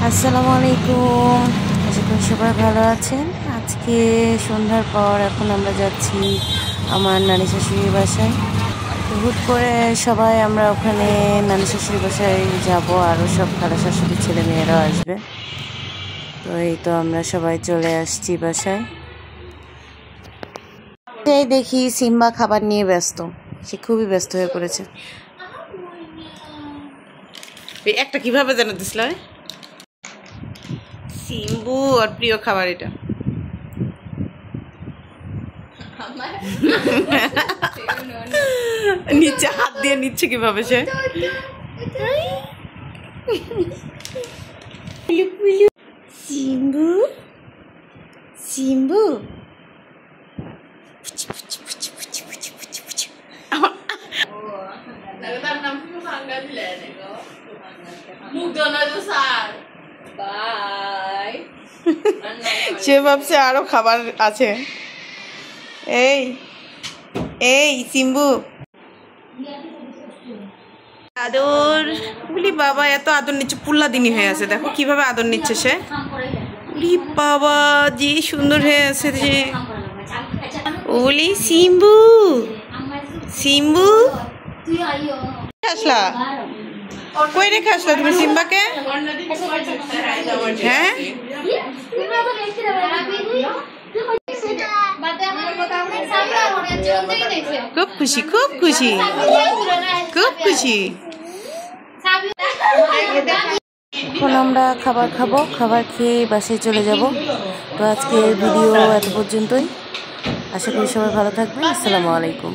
আসসালামু আলাইকুম। আশা করি সবাই ভালো আছেন। আজকে সন্ধ্যার পর এখন আমরা যাচ্ছি আমার নানি শাশুড়ির বাসায়। হুট করে সবাই আমরা ওখানে নানি শাশুড়ির বাসায় যাব, আরও সব খালা শাশুড়ির ছেলে মেয়েরাও আসবে। তো এই তো আমরা সবাই চলে আসছি বাসায়। এই দেখি সিম্বা খাবার নিয়ে ব্যস্ত, সে খুবই ব্যস্ত হয়ে পড়েছে। একটা কিভাবে জানো দিছিল সিম্বু আর প্রিয় খাবার এটা। নিচে হাত দিয়ে নিচ্ছে কিভাবে সে। সিম্বু সিম্বু সে ভাবছে আরো খাবার আছে। এই এই সিম্বু আদর বলি বাবা, এত আদর নিচ্ছে, পুল্লা দিনই হয়ে আছে। দেখো কিভাবে আদর নিচ্ছে সে। বাবা যে সুন্দর হয়ে আছে যে। ওলি সিম্বু সিম্বু আসলা কই রেখে আসলা তুমি সিম্বাকে? হ্যাঁ খুব খুশি খুব খুশি খুব খুশি। এখন আমরা খাবার খাবো, খাবার খেয়ে বাসায় চলে যাব। তো আজকের ভিডিও এত পর্যন্তই। আশা করি সবাই ভালো থাকবেন। আসসালামু আলাইকুম।